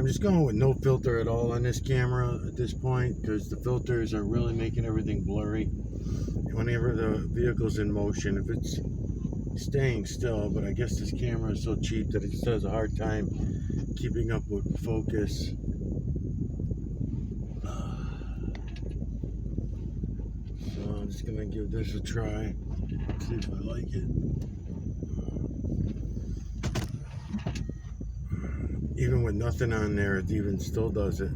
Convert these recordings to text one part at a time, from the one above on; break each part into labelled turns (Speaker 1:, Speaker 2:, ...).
Speaker 1: I'm just going with no filter at all on this camera at this point because the filters are really making everything blurry. Whenever the vehicle's in motion, if it's staying still, but I guess this camera is so cheap that it just has a hard time keeping up with focus. So I'm just gonna give this a try, see if I like it. Even with nothing on there, it even still does it.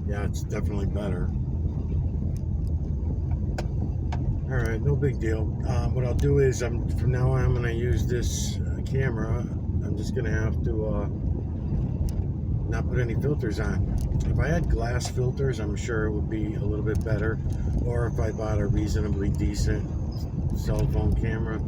Speaker 1: Yeah, it's definitely better. Alright, no big deal. What I'll do is, from now on, I'm going to use this camera. I'm just going to have to not put any filters on. If I had glass filters, I'm sure it would be a little bit better. Or if I bought a reasonably decent cell phone camera.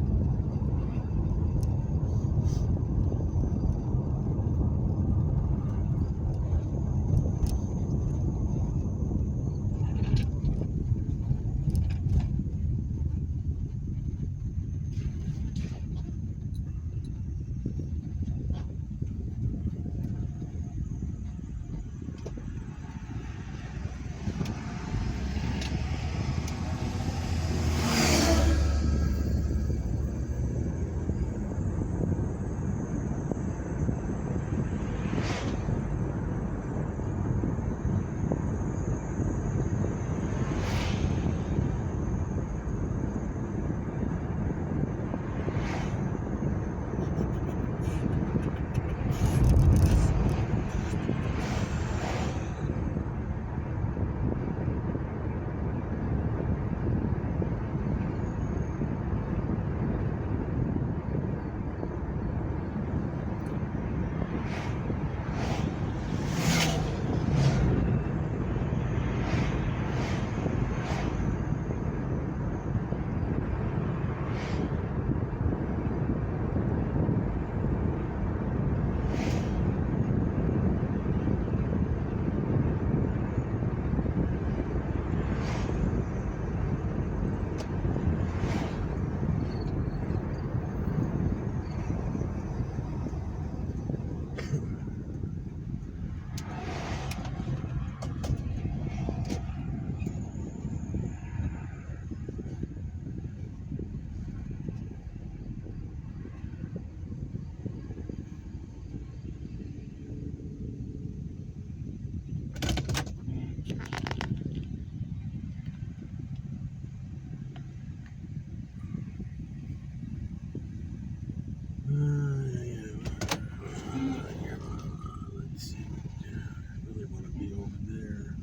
Speaker 1: Let's see. I really want to be over there.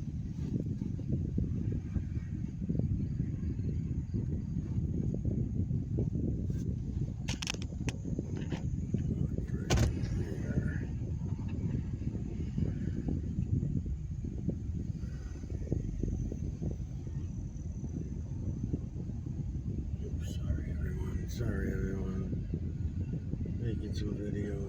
Speaker 1: Oops, sorry everyone. Making some videos.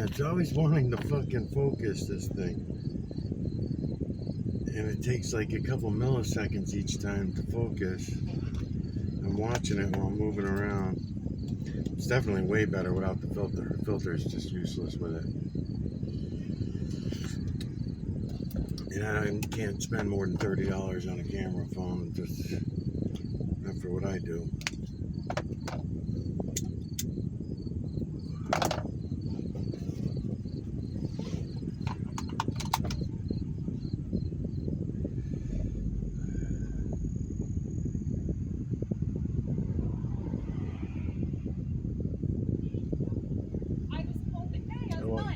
Speaker 1: Yeah, it's always wanting to fucking focus this thing. And it takes like a couple milliseconds each time to focus. I'm watching it while moving around. It's definitely way better without the filter. The filter is just useless with it. And I can't spend more than $30 on a camera phone, just not for what I do.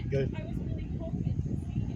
Speaker 1: Good.
Speaker 2: I was really hoping to see it.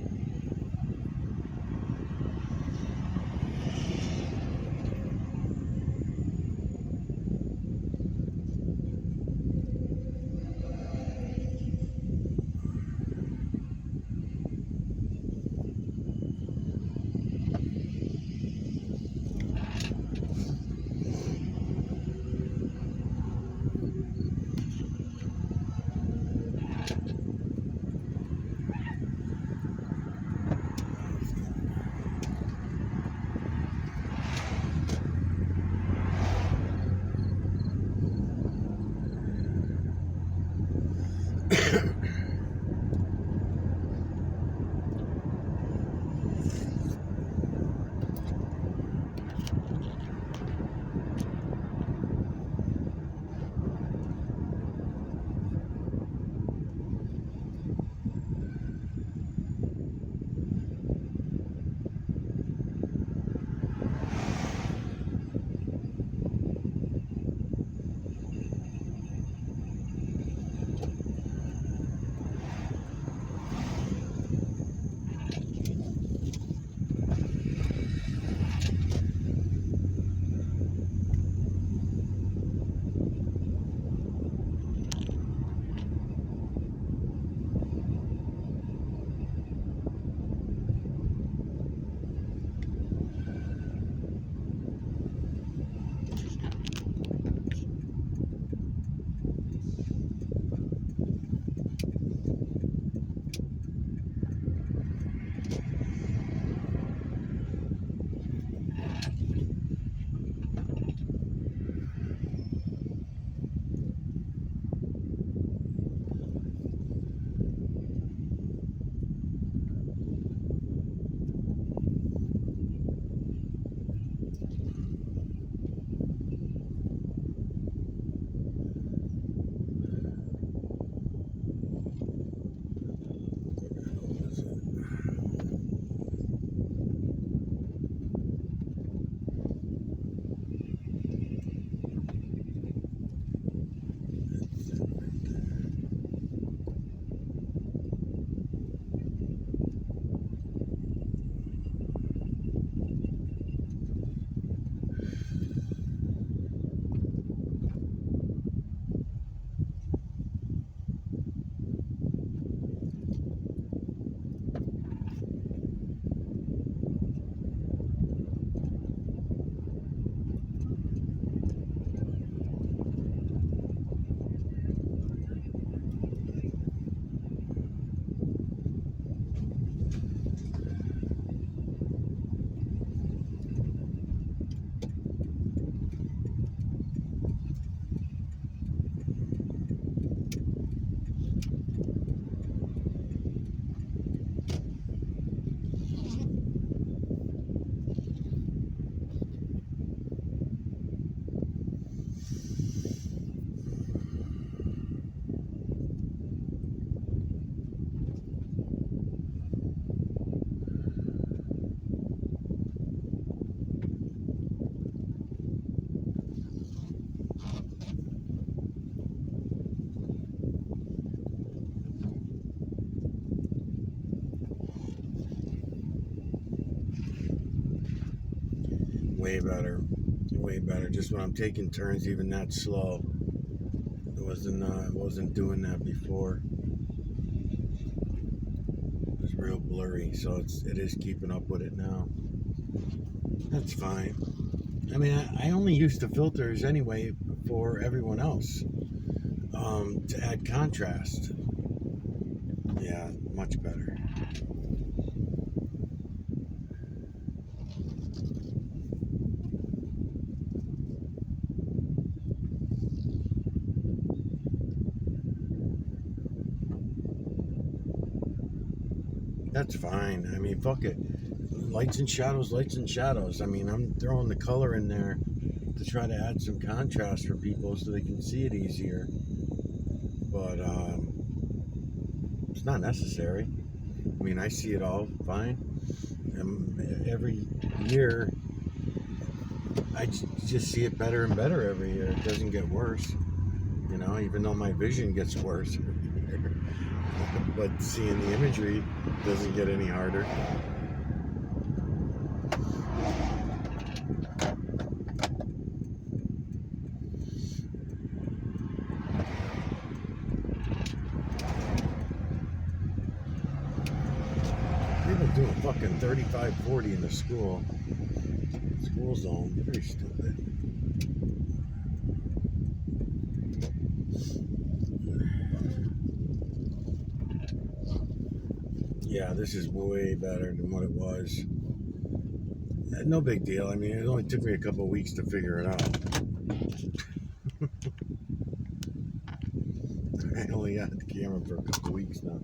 Speaker 1: Way better. Way better. Just when I'm taking turns, even that slow. It wasn't doing that before. It was real blurry, so it is keeping up with it now. That's fine. I mean, I only use the filters anyway for everyone else, to add contrast. Yeah, much better. That's fine. I mean, fuck it. Lights and shadows, lights and shadows. I mean, I'm throwing the color in there to try to add some contrast for people so they can see it easier. But it's not necessary. I mean, I see it all fine. Every year, just see it better and better every year. It doesn't get worse, you know, even though my vision gets worse. But seeing the imagery doesn't get any harder. People doing fucking 35, 40 in the school zone. Pretty stupid. Yeah, this is way better than what it was. No big deal. I mean, it only took me a couple of weeks to figure it out. I only got the camera for a couple of weeks now.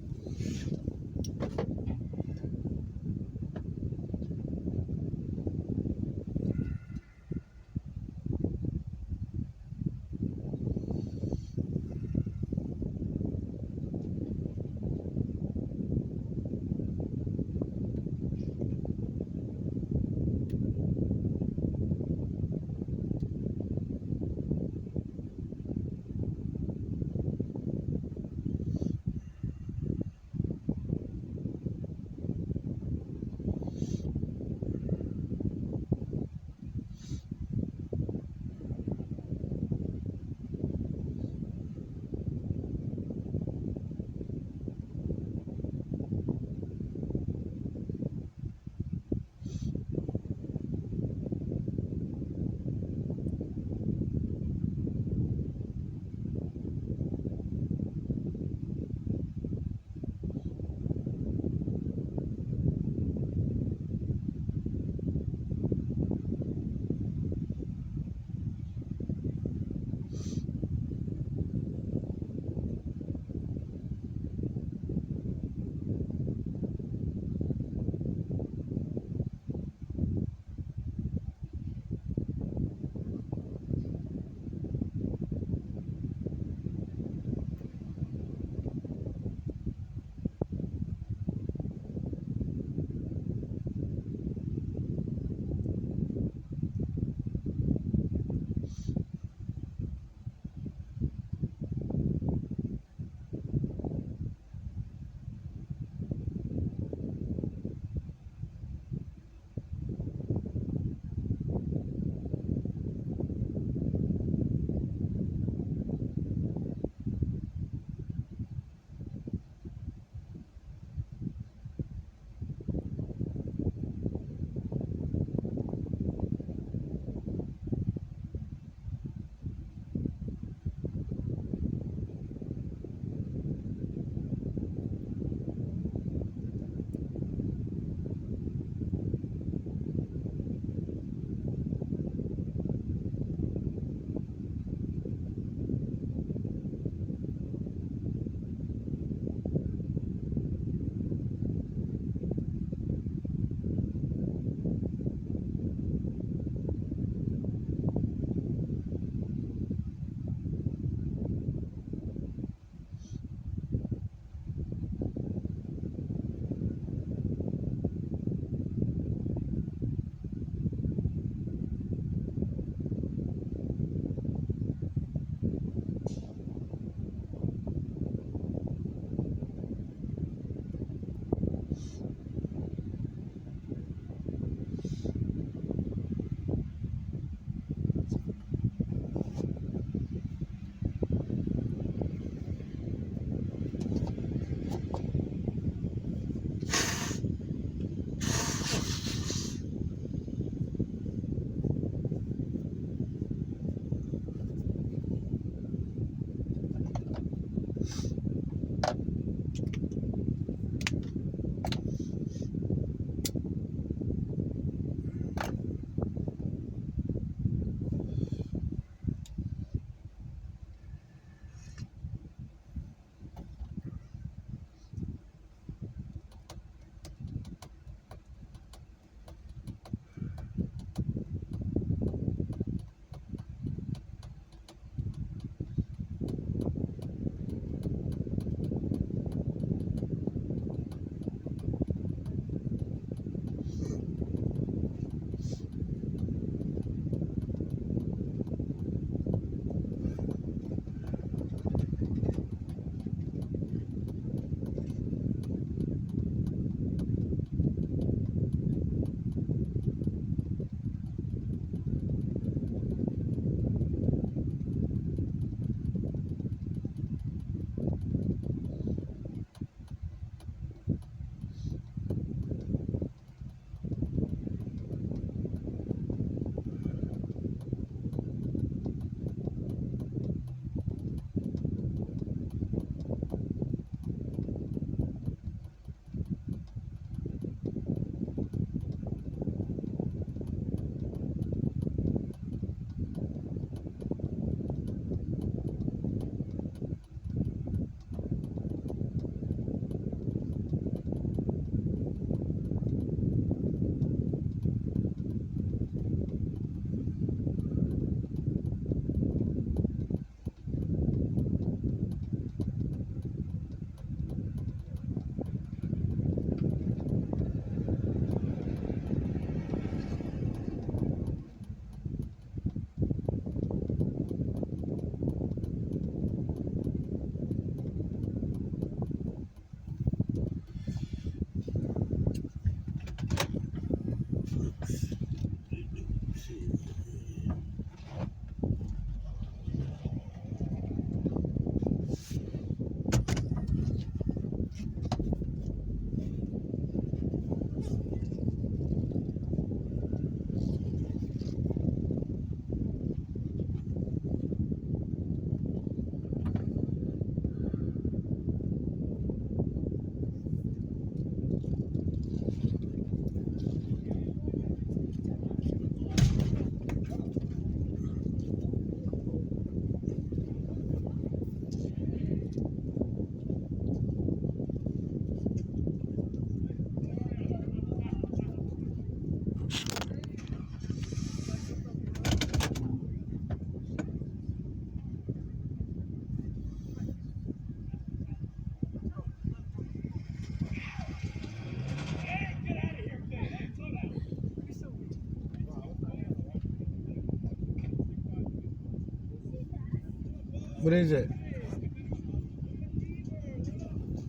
Speaker 1: What is it?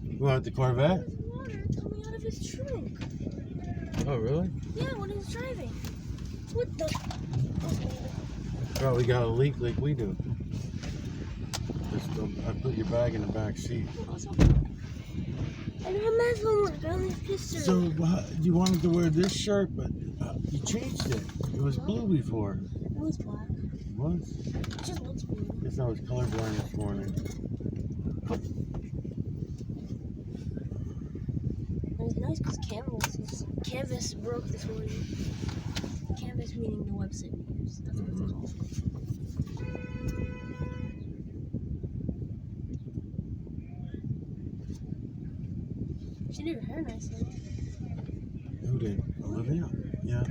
Speaker 1: You want the Corvette?
Speaker 2: There's water coming out of his trunk.
Speaker 1: Oh, really?
Speaker 2: Yeah, when he's driving. What the?
Speaker 1: Probably got a leak like we do. Just, I put your bag in the back seat.
Speaker 2: I know how math homework. I only pissed her.
Speaker 1: So you wanted to wear this shirt, but you changed it. It was blue before.
Speaker 2: It was black.
Speaker 1: What?
Speaker 2: It just looks blue.
Speaker 1: Guess I was colorblind this morning.
Speaker 2: It was nice because Canvas broke this morning. Canvas meaning the website we use. That's what it's called. She did her hair nicely.
Speaker 1: Who did? Olivia? Yeah.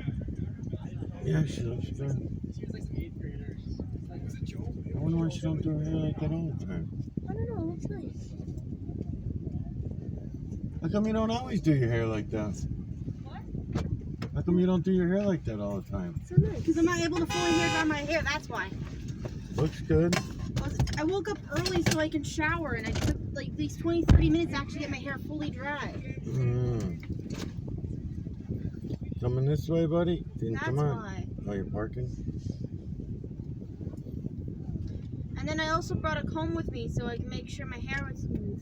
Speaker 1: Yeah, she looks good.
Speaker 3: She was like an 8th grader. Like, it's a joke.
Speaker 1: I wonder why she don't do her hair like that all the time.
Speaker 2: I don't know, it looks nice.
Speaker 1: How come you don't always do your hair like that?
Speaker 2: What?
Speaker 1: How come you don't do your hair like that all the time?
Speaker 2: So nice.
Speaker 4: Because I'm not able to fully hair dry my hair, that's why.
Speaker 1: Looks good.
Speaker 4: I woke up early so I could shower, and I took like these 20-30 minutes to actually get my hair fully dry.
Speaker 1: Coming this way, buddy? Didn't
Speaker 4: That's
Speaker 1: come on.
Speaker 4: why.
Speaker 1: Oh, you're parking?
Speaker 4: And then I also brought a comb with me so I can make sure my hair was smooth.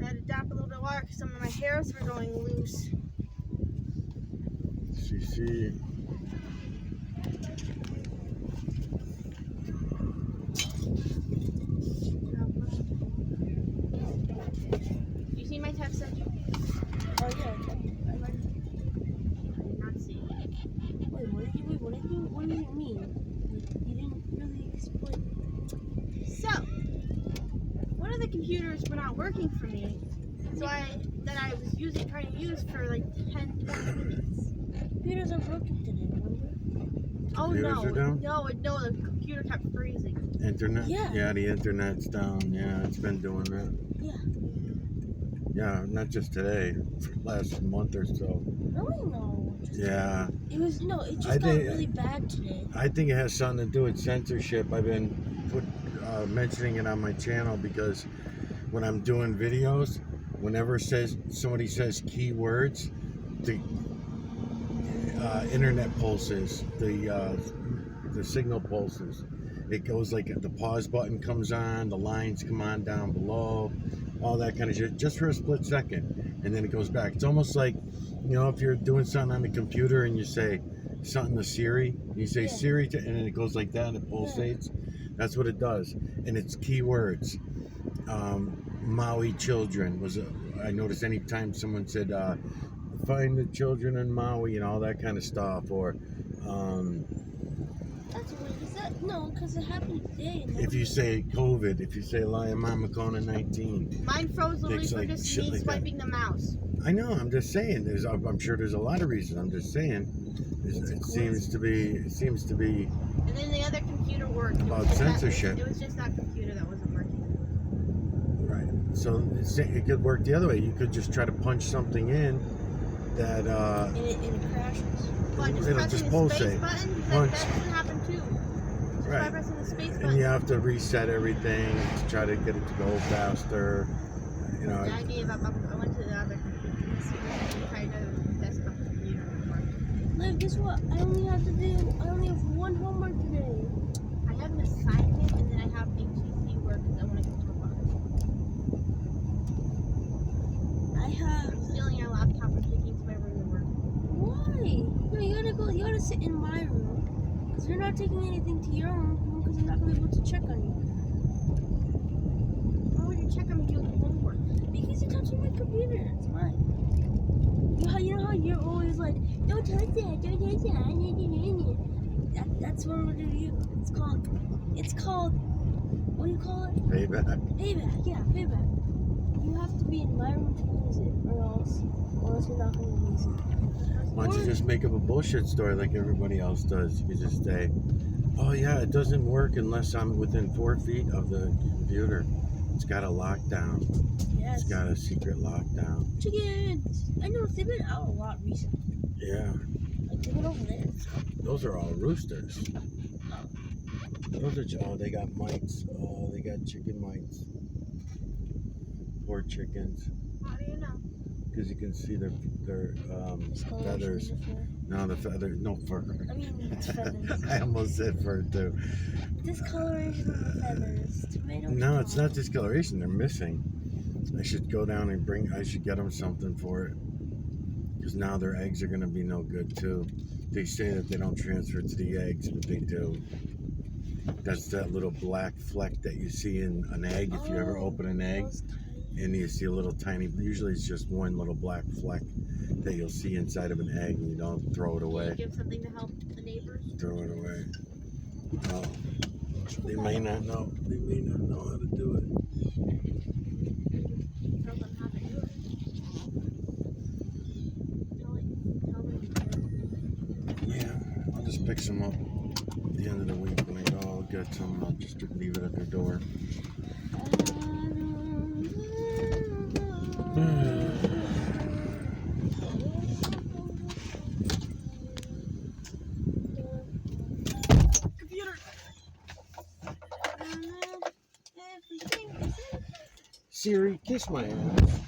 Speaker 4: I had to dap a little bit water because some of my hairs were going loose.
Speaker 1: CC.
Speaker 4: You see my text that you?
Speaker 2: Oh yeah, I read it.
Speaker 4: I did not see.
Speaker 2: What do you mean? Like, you didn't really explain.
Speaker 4: So, one of the computers were not working for me, so I was trying to use for like 10-20 minutes.
Speaker 2: Computers are broken today, remember?
Speaker 4: Oh
Speaker 1: Computers
Speaker 4: no,
Speaker 1: are down?
Speaker 4: no, the computer kept freezing.
Speaker 1: Internet?
Speaker 2: Yeah.
Speaker 1: The internet's down. Yeah, it's been doing that.
Speaker 2: Yeah.
Speaker 1: Yeah, not just today. For the last month or so.
Speaker 2: Really? No.
Speaker 1: Yeah.
Speaker 2: It just
Speaker 1: I
Speaker 2: got
Speaker 1: think-
Speaker 2: really bad today.
Speaker 1: I think it has something to do with censorship. I've been mentioning it on my channel because when I'm doing videos, whenever somebody says keywords, the internet pulses, the signal pulses. It goes like the pause button comes on, the lines come on down below, all that kind of shit, just for a split second, and then it goes back. It's almost like, if you're doing something on the computer and you say something to Siri, you say
Speaker 2: Yeah.
Speaker 1: Siri, and then it goes like that and it pulsates. That's what it does, and it's keywords. Maui children I noticed anytime someone said, find the children in Maui and all that kind of stuff, or
Speaker 2: That's weird. Is that no? Because it happened today. And
Speaker 1: if you say COVID, if you say Mama 19.
Speaker 4: Mine froze literally
Speaker 1: Things
Speaker 4: for
Speaker 1: like
Speaker 4: just
Speaker 1: shit
Speaker 4: me
Speaker 1: like that.
Speaker 4: swiping the mouse.
Speaker 1: I know. I'm just saying. I'm sure there's a lot of reasons. I'm just saying. It seems to be.
Speaker 4: And then the other computer worked.
Speaker 1: About
Speaker 4: It was just
Speaker 1: censorship.
Speaker 4: It was just that computer that wasn't working.
Speaker 1: Right. So it could work the other way. You could just try to punch something in that.
Speaker 2: and it crashes.
Speaker 4: But just
Speaker 1: It'll
Speaker 4: pressing
Speaker 1: just
Speaker 4: the
Speaker 1: pulsate.
Speaker 4: space button,
Speaker 1: Punch.
Speaker 4: that doesn't happen too. Just by
Speaker 1: Right.
Speaker 4: pressing the space
Speaker 1: And
Speaker 4: button.
Speaker 1: you have to reset everything to try to get it to go faster.
Speaker 4: I gave up. I went to the other computer. Tried to desktop computer.
Speaker 2: Liv, guess what? I only have one homework today.
Speaker 4: I have an assignment and then I have HTC work because I want to go to work.
Speaker 2: I have.
Speaker 4: I'm stealing your laptop and taking to my room to work.
Speaker 2: Why? No, you gotta go. You gotta sit in my room. Because you're not taking anything to your own room because I'm not gonna be able to check on you.
Speaker 4: Why would you check on me doing homework?
Speaker 2: Because you're touching my computer. It's mine. You know how you're always like, don't touch that, don't touch that. That's what we're gonna do. It's called, what do you call it?
Speaker 1: Payback.
Speaker 2: Payback, yeah, payback. You have to be in my room to use it, or else you're not gonna use it.
Speaker 1: Why don't you just make up a bullshit story like everybody else does? You could just say, oh yeah, it doesn't work unless I'm within 4 feet of the computer. It's got a lockdown.
Speaker 2: Yes.
Speaker 1: It's got a secret lockdown.
Speaker 2: Chickens. I know they've been out a lot recently.
Speaker 1: Yeah,
Speaker 2: Like they've been over there.
Speaker 1: those are all roosters. Those are, oh, they got mites. Oh, they got chicken mites. Poor chickens.
Speaker 4: How do you know?
Speaker 1: Because you can see their
Speaker 2: Discoloration
Speaker 1: feathers.
Speaker 2: before.
Speaker 1: No, the feather, no fur.
Speaker 2: I mean, it's feathers.
Speaker 1: I almost said fur too.
Speaker 2: Discoloration on the feathers. Tomato.
Speaker 1: No, it's not discoloration. They're missing. I should go down and I should get them something for it. Because now their eggs are going to be no good too. They say that they don't transfer to the eggs, but they do. That's that little black fleck that you see in an egg if you ever open an egg. And you see a little tiny, usually it's just one little black fleck that you'll see inside of an egg, and you don't throw it
Speaker 4: Can you
Speaker 1: away.
Speaker 4: give something to help the neighbors?
Speaker 1: Throw it away. Oh, they may not know. They may not know how to do it.
Speaker 4: Tell them how to do it. Tell them to do it.
Speaker 1: Yeah, I'll just pick some up at the end of the week when I go. I'll get some. I'll just leave it at their door.
Speaker 4: Computer! Everything is in.
Speaker 1: Siri, kiss my ass.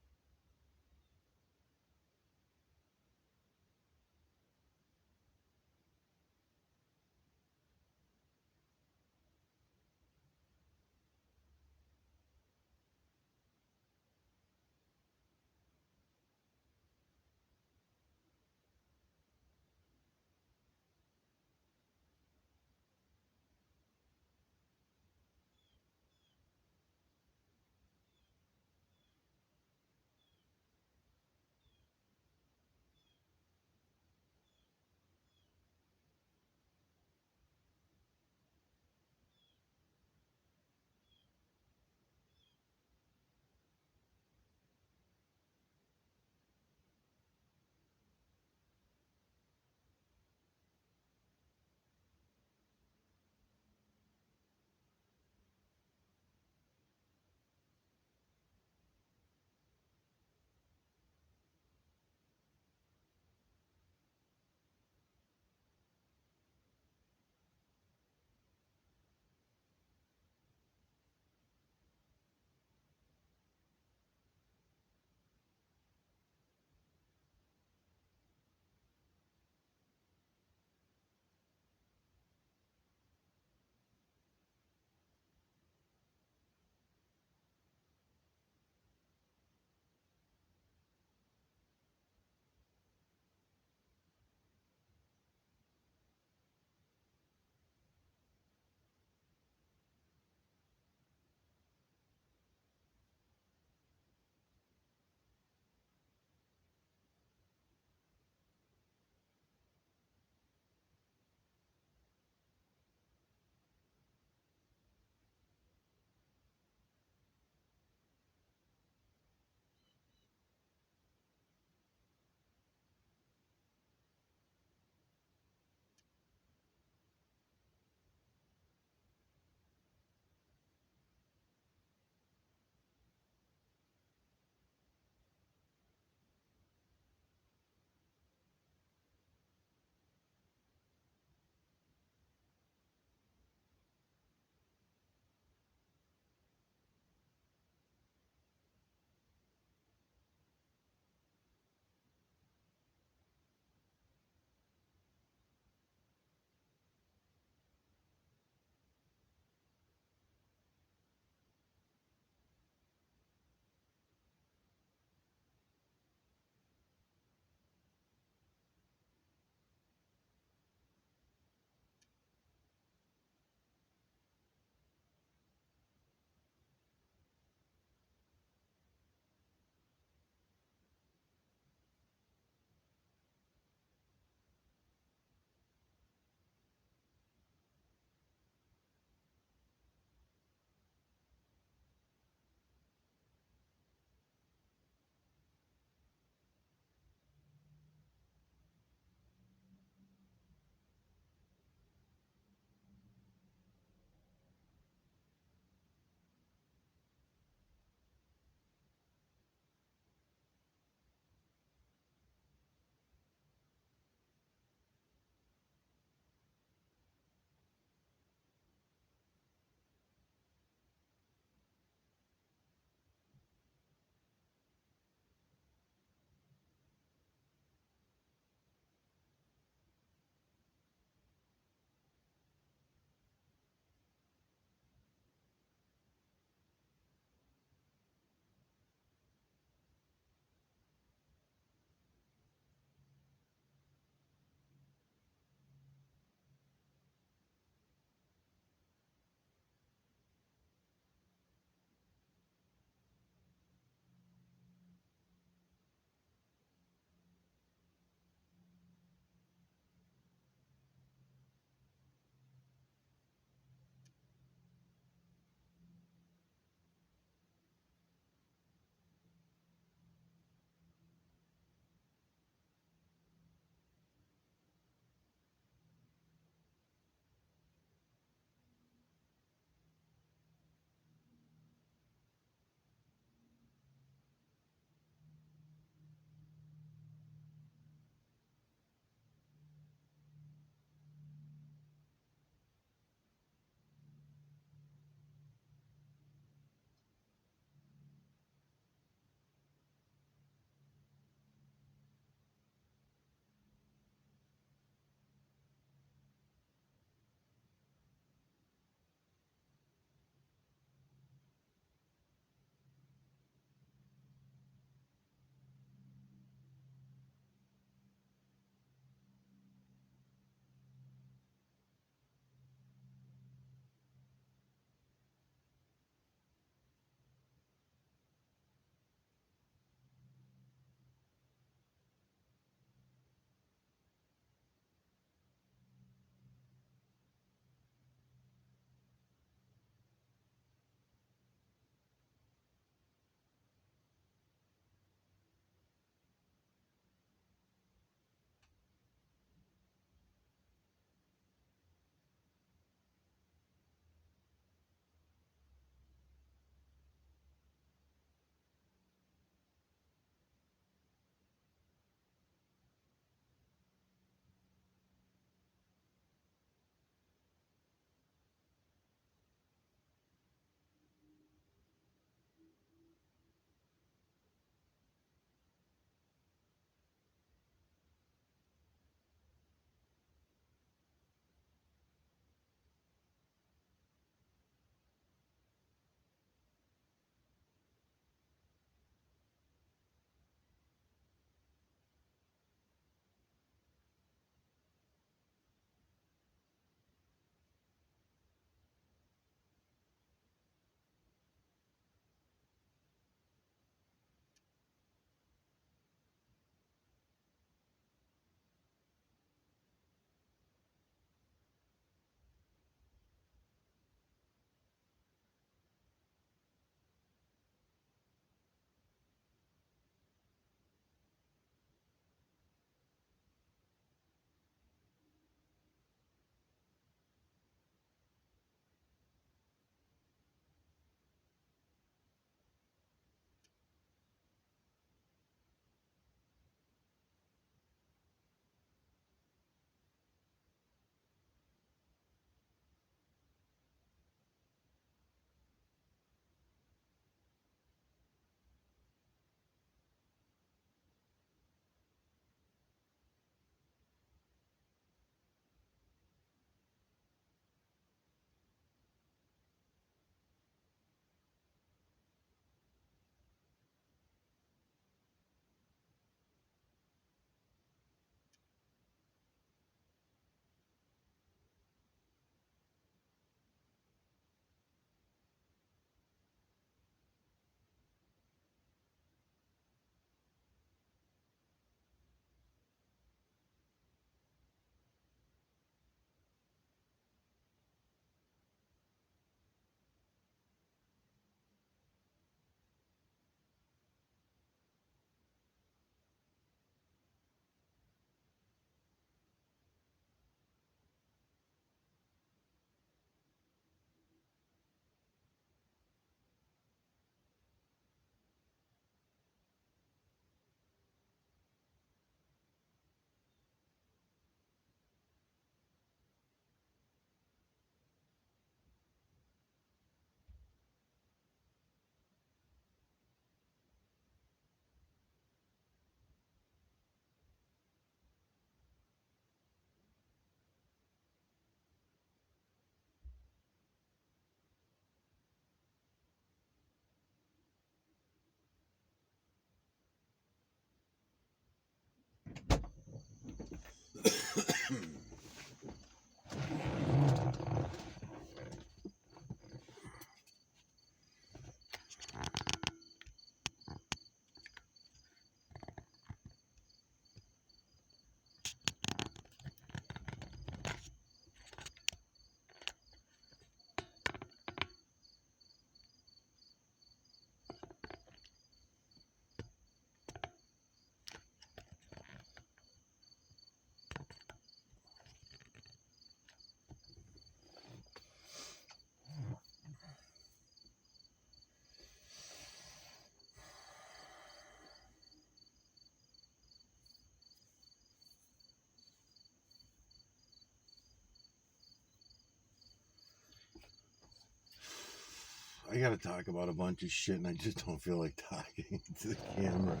Speaker 1: I gotta talk about a bunch of shit, and I just don't feel like talking to the camera.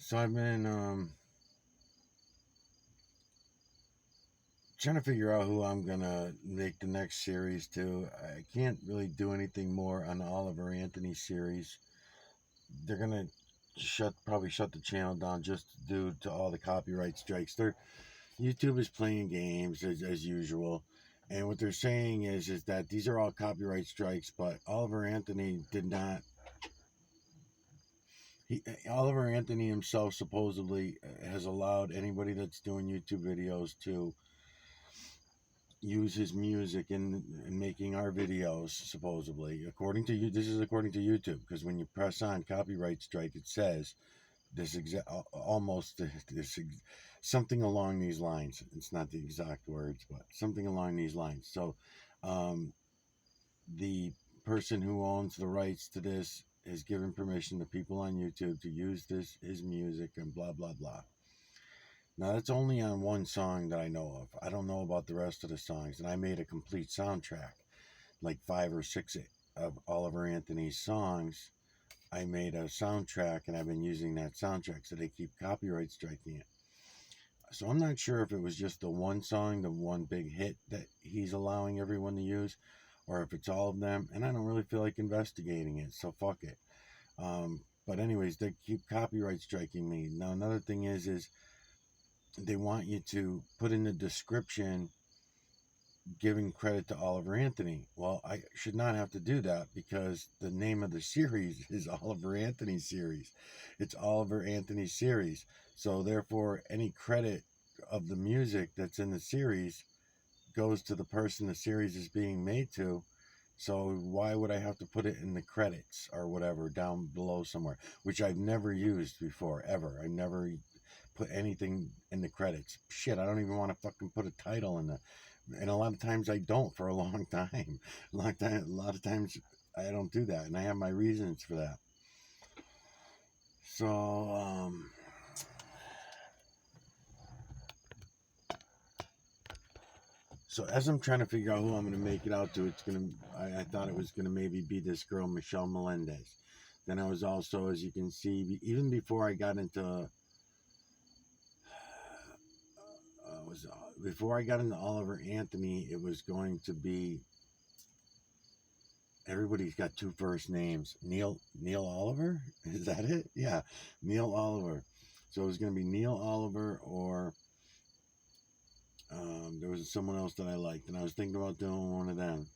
Speaker 1: So I've been trying to figure out who I'm gonna make the next series to. I can't really do anything more on the Oliver Anthony series. They're gonna probably shut the channel down just due to all the copyright strikes. YouTube is playing games as usual, and what they're saying is that these are all copyright strikes, but Oliver Anthony did not. Oliver Anthony himself supposedly has allowed anybody that's doing YouTube videos to use his music in making our videos, supposedly. According to you, this is according to YouTube, because when you press on copyright strike, it says this almost this something along these lines. It's not the exact words, but something along these lines. So the person who owns the rights to this has given permission to people on YouTube to use his music and blah blah blah. Now that's only on one song that I know of. I don't know about the rest of the songs, and I made a complete soundtrack, like 5 or 6 of Oliver Anthony's songs. I made a soundtrack, and I've been using that soundtrack, so they keep copyright striking it. So I'm not sure if it was just the one song, the one big hit that he's allowing everyone to use, or if it's all of them, and I don't really feel like investigating it, so fuck it. But anyways, they keep copyright striking me. Now another thing is they want you to put in the description giving credit to Oliver Anthony. Well, I should not have to do that because the name of the series is Oliver Anthony Series. It's Oliver Anthony Series. So therefore, any credit of the music that's in the series goes to the person the series is being made to. So why would I have to put it in the credits or whatever down below somewhere, which I've never used before, ever. I never put anything in the credits. Shit, I don't even want to fucking put a title in and a lot of times I don't for a long time. A lot of times I don't do that, and I have my reasons for that. So as I'm trying to figure out who I'm going to make it out to, I thought it was going to maybe be this girl, Michelle Melendez. Then I was also, as you can see, even before I got into Oliver Anthony, it was going to be, everybody's got 2 first names. Neil Oliver? Is that it? Yeah, Neil Oliver. So it was going to be Neil Oliver, or there was someone else that I liked, and I was thinking about doing one of them.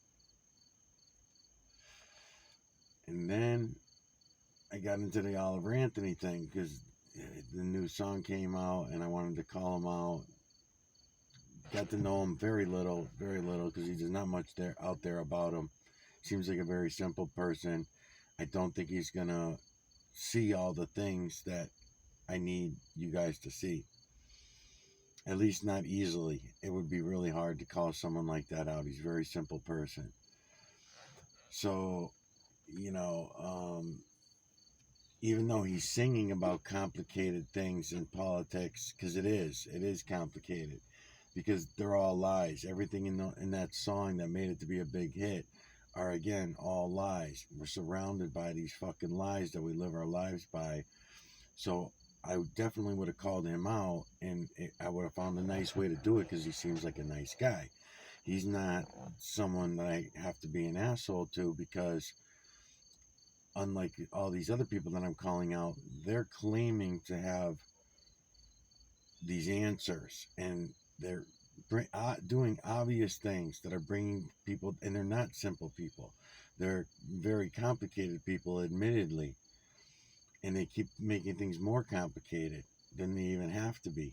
Speaker 1: And then I got into the Oliver Anthony thing because the new song came out, and I wanted to call him out. Got to know him very little, because there's not much out there about him. Seems like a very simple person. I don't think he's gonna see all the things that I need you guys to see. At least not easily. It would be really hard to call someone like that out. He's a very simple person. So, even though he's singing about complicated things in politics, because it is complicated, because they're all lies. Everything in that song that made it to be a big hit are, again, all lies. We're surrounded by these fucking lies that we live our lives by. So I definitely would have called him out, and I would have found a nice way to do it because he seems like a nice guy. He's not someone that I have to be an asshole to, because unlike all these other people that I'm calling out, they're claiming to have these answers, and they're doing obvious things that are bringing people, and they're not simple people. They're very complicated people, admittedly, and they keep making things more complicated than they even have to be.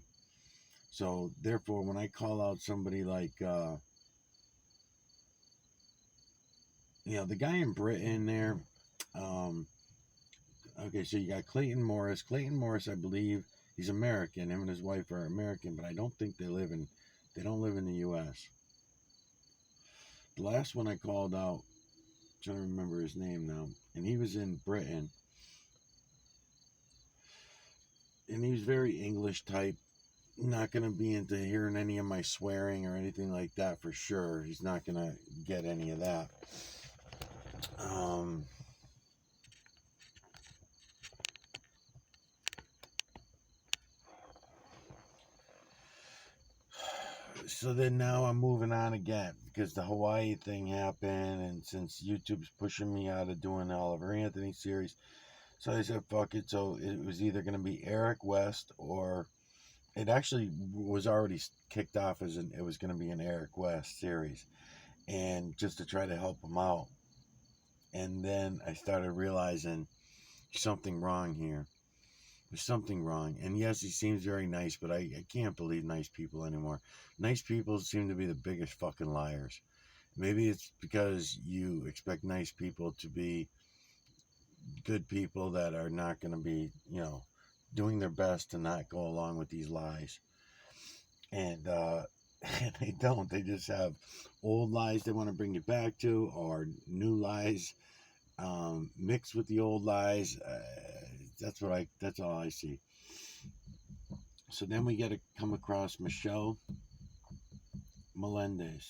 Speaker 1: So therefore, when I call out somebody like the guy in Britain there, okay, so you got Clayton Morris. I believe he's American. Him and his wife are American, but I don't think they don't live in the U.S. The last one I called out, I'm trying to remember his name now, and he was in Britain. and he's very English type. Not gonna be into hearing any of my swearing or anything like that for sure. He's not gonna get any of that. So then now I'm moving on again because the Hawaii thing happened, and since YouTube's pushing me out of doing the Oliver Anthony series, so I said fuck it. So it was either going to be Eric West, or it actually was already kicked off as it was going to be an Eric West series, and just to try to help him out. And then I started realizing something wrong here. There's something wrong. And yes, he seems very nice, but I can't believe nice people anymore. Nice people seem to be the biggest fucking liars. Maybe it's because you expect nice people to be good people that are not going to be, doing their best to not go along with these lies. And they don't. They just have old lies they want to bring you back to, or new lies mixed with the old lies. That's all I see. So then we get to come across Michelle Melendez.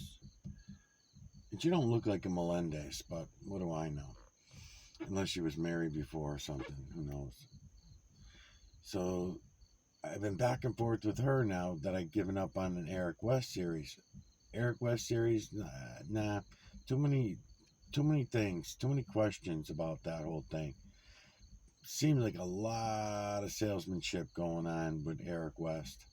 Speaker 1: And she don't look like a Melendez, but what do I know? Unless she was married before or something, who knows? So I've been back and forth with her now that I've given up on an Eric West series. Eric West series, nah, too many things, too many questions about that whole thing. Seems like a lot of salesmanship going on with Eric West.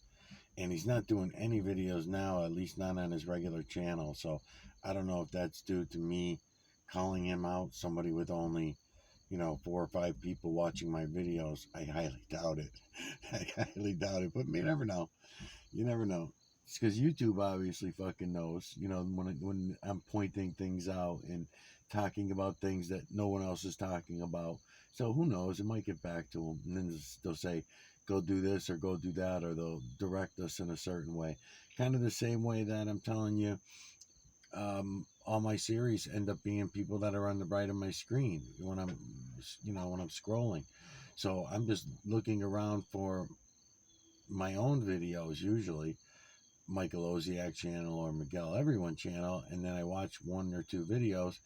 Speaker 1: And he's not doing any videos now, at least not on his regular channel. So I don't know if that's due to me calling him out, somebody with only, 4 or 5 people watching my videos. I highly doubt it. I highly doubt it. But you never know. You never know. It's because YouTube obviously fucking knows, when I'm pointing things out and talking about things that no one else is talking about. So who knows? It might get back to them. And then they'll say, go do this or go do that, or they'll direct us in a certain way. Kind of the same way that I'm telling you, all my series end up being people that are on the right of my screen when I'm scrolling. So I'm just looking around for my own videos, usually Michael Oziak channel or Miguel Everyone channel, and then I watch 1 or 2 videos,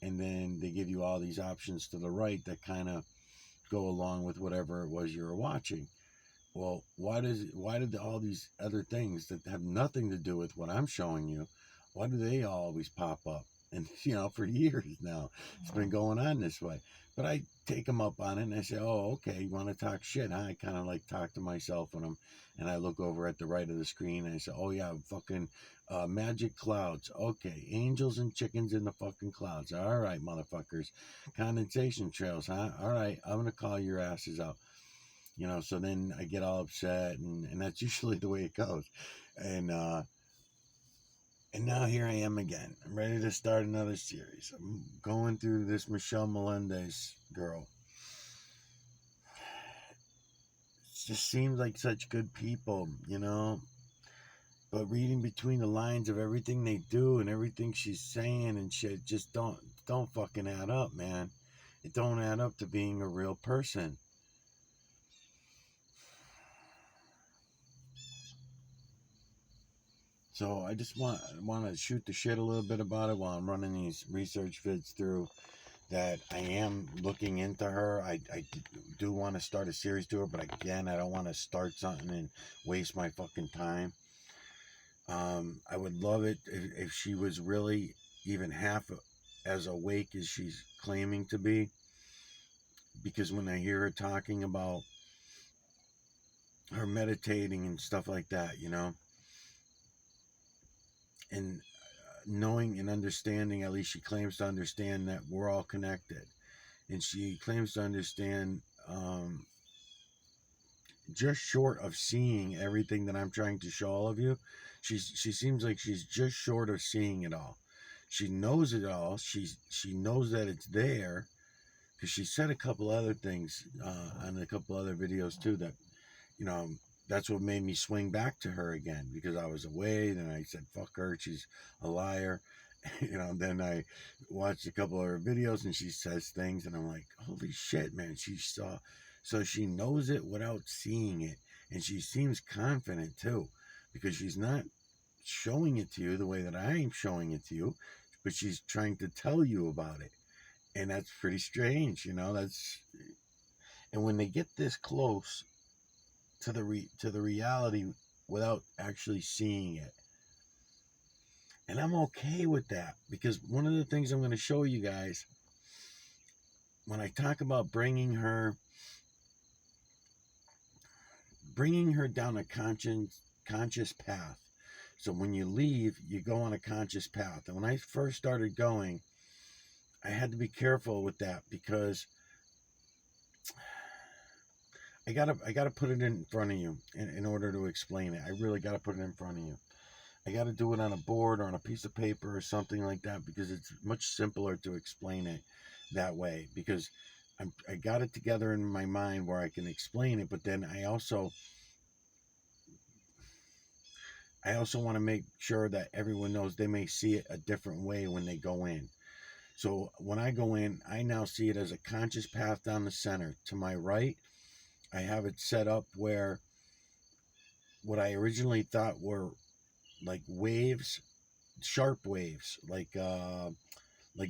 Speaker 1: and then they give you all these options to the right that kind of go along with whatever it was you were watching. Well, why did all these other things that have nothing to do with what I'm showing you, why do they always pop up? And for years now, it's been going on this way. But I take them up on it, and I say, oh, okay, you want to talk shit, huh? I kind of like talk to myself when and I look over at the right of the screen, and I say, oh yeah, fucking magic clouds. Okay, angels and chickens in the fucking clouds. All right, motherfuckers. Condensation trails, huh? All right, I'm going to call your asses out. So then I get all upset, and that's usually the way it goes. And now here I am again. I'm ready to start another series. I'm going through this Michelle Melendez girl. It just seems like such good people, But reading between the lines of everything they do and everything she's saying and shit just don't fucking add up, man. It don't add up to being a real person. So I just want to shoot the shit a little bit about it while I'm running these research vids through, that I am looking into her. I do want to start a series to her, but again, I don't want to start something and waste my fucking time. I would love it if she was really even half as awake as she's claiming to be, because when I hear her talking about her meditating and stuff like that, and knowing and understanding, at least she claims to understand, that we're all connected, and she claims to understand, just short of seeing everything that I'm trying to show all of you. She seems like she's just short of seeing it all. She knows it all. She knows that it's there, because she said a couple other things on a couple other videos too, that that's what made me swing back to her again, because I was away. Then I said, fuck her, she's a liar. Then I watched a couple of her videos and she says things and I'm like, holy shit, man, she saw So she knows it without seeing it. And she seems confident too, because she's not showing it to you the way that I'm showing it to you, but she's trying to tell you about it. And that's pretty strange, you know. And when they get this close to the reality without actually seeing it, and I'm okay with that, because one of the things I'm going to show you guys when I talk about bringing her down a conscious path. So when you leave, you go on a conscious path. And when I first started going, I had to be careful with that, because I gotta put it in front of you in order to explain it. I really gotta put it in front of you. I gotta do it on a board or on a piece of paper or something like that, because it's much simpler to explain it that way. Because I got it together in my mind where I can explain it, but then I also want to make sure that everyone knows they may see it a different way when they go in. So when I go in, I now see it as a conscious path down the center. To my right, I have it set up where what I originally thought were like waves, sharp waves, like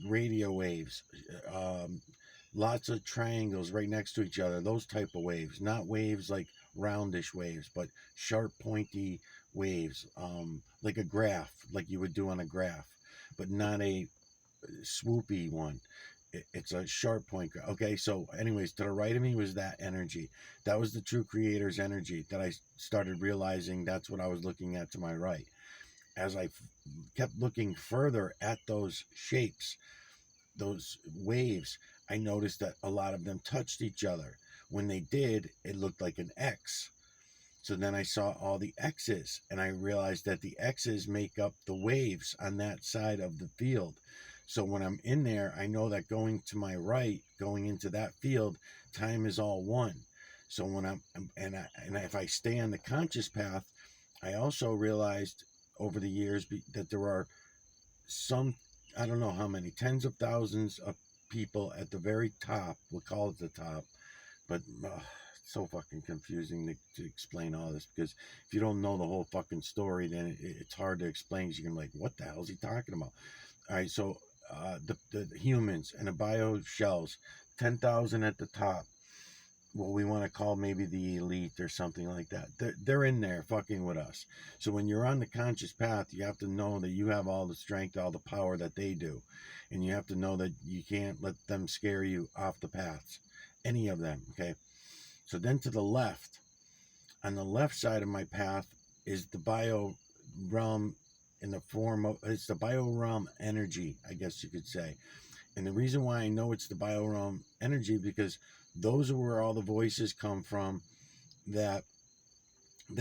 Speaker 1: radio waves, lots of triangles right next to each other, those type of waves, not waves like roundish waves, but sharp pointy waves, like a graph, like you would do on a graph, but not a swoopy one. It's a sharp point. Okay, so anyways, to the right of me was that energy. That was the true creator's energy that I started realizing that's what I was looking at to my right. As I kept looking further at those shapes, those waves, I noticed that a lot of them touched each other. When they did, it looked like an X. So then I saw all the X's, and I realized that the X's make up the waves on that side of the field. So when I'm in there, I know that going to my right, going into that field, time is all one. So when if I stay on the conscious path, I also realized over the years that there are some, I don't know how many, tens of thousands of people at the very top. We'll call it the top, but it's so fucking confusing to explain all this, because if you don't know the whole fucking story, then it's hard to explain. You can be like, what the hell is he talking about? All right, so the humans and the bio shells, 10,000 at the top, what we want to call maybe the elite or something like that. They're in there fucking with us. So when you're on the conscious path, you have to know that you have all the strength, all the power that they do. And you have to know that you can't let them scare you off the paths. Any of them, okay? So then to the left, on the left side of my path is the bio realm, in the form of, it's the bio realm energy, I guess you could say. And the reason why I know it's the bio realm energy, because those are where all the voices come from that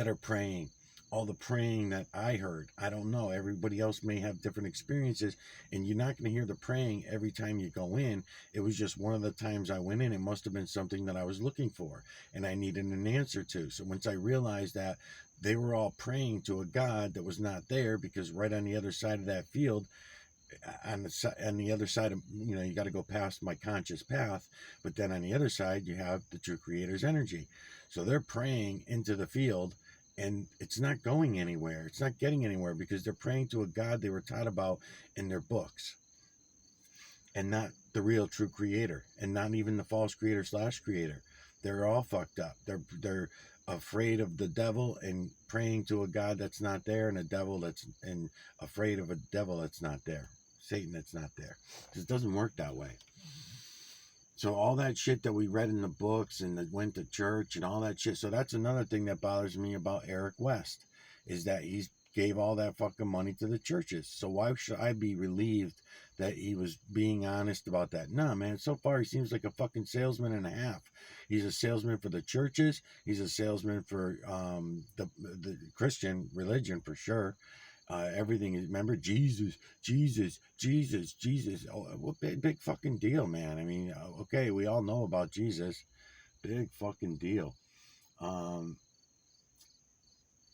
Speaker 1: are praying. All the praying that I heard, I don't know, everybody else may have different experiences, and you're not going to hear the praying every time you go in. It was just one of the times I went in, it must have been something that I was looking for and I needed an answer to. So once I realized that they were all praying to a God that was not there, because right on the other side of that field, on the other side of, you got to go past my conscious path, but then on the other side you have the true creator's energy. So they're praying into the field, and it's not going anywhere, it's not getting anywhere, because they're praying to a God they were taught about in their books, and not the real true creator, and not even the false creator / creator. They're all fucked up. They're afraid of the devil and praying to a God that's not there, and and afraid of a devil that's not there, Satan that's not there. Because it doesn't work that way. So all that shit that we read in the books and that went to church and all that shit. So that's another thing that bothers me about Eric West, is that he gave all that fucking money to the churches. So why should I be relieved that he was being honest about that? Nah, man, so far he seems like a fucking salesman and a half. He's a salesman for the churches. He's a salesman for the Christian religion, for sure. Everything is, remember, Jesus. Oh, what big fucking deal, man. I mean, okay, we all know about Jesus. Big fucking deal.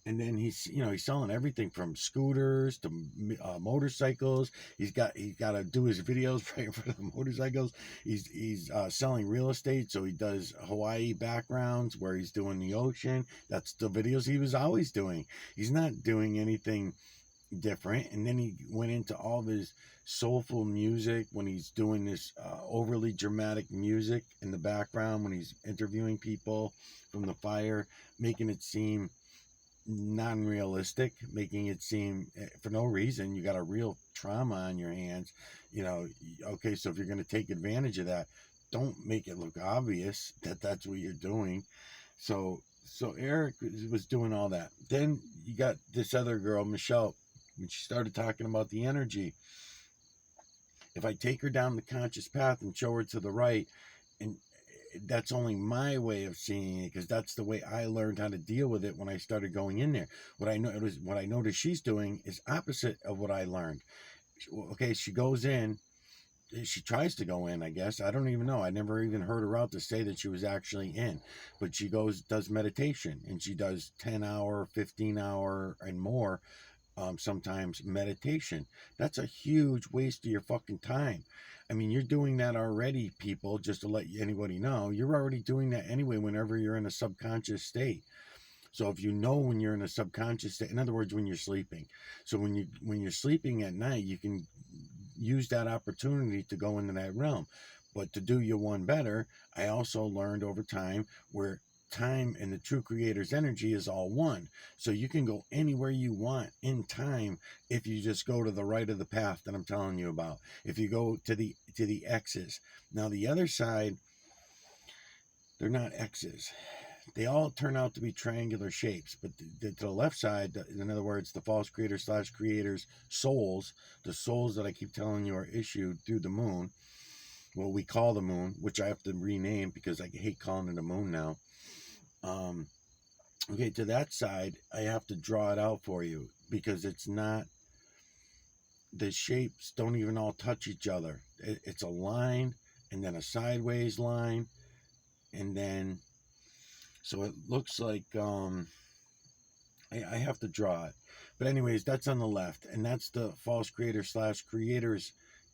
Speaker 1: And then he's selling everything from scooters to motorcycles. He's got to do his videos right for the motorcycles. He's selling real estate, so he does Hawaii backgrounds where he's doing the ocean. That's the videos he was always doing. He's not doing anything different. And then he went into all of his soulful music when he's doing this overly dramatic music in the background when he's interviewing people from the fire, making it seem non-realistic, making it seem for no reason you got a real trauma on your hands. Okay, so if you're going to take advantage of that, don't make it look obvious that that's what you're doing. So Eric was doing all that. Then you got this other girl, Michelle, when she started talking about the energy. If I take her down the conscious path and show her to the right, and that's only my way of seeing it, because that's the way I learned how to deal with it when I started going in there. What I noticed she's doing is opposite of what I learned. Okay, she goes in, she tries to go in, I guess. I don't even know. I never even heard her out to say that she was actually in. But she does meditation, and she does 10-hour, 15-hour, and more sometimes meditation. That's a huge waste of your fucking time. I mean, you're doing that already, people, just to let anybody know. You're already doing that anyway whenever you're in a subconscious state. So if you know when you're in a subconscious state, in other words, when you're sleeping. So when you're sleeping at night, you can use that opportunity to go into that realm. But to do you one better, I also learned over time where time and the true creator's energy is all one. So you can go anywhere you want in time if you just go to the right of the path that I'm telling you about. If you go to the X's. Now the other side, they're not X's. They all turn out to be triangular shapes, but to the left side, in other words, the false creator / creators souls, the souls that I keep telling you are issued through the moon, what we call the moon, which I have to rename because I hate calling it a moon now. Okay, to that side, I have to draw it out for you because it's not, the shapes don't even all touch each other. It's a line and then a sideways line, and then, so it looks like, I have to draw it. But anyways, that's on the left, and that's the false creator / creators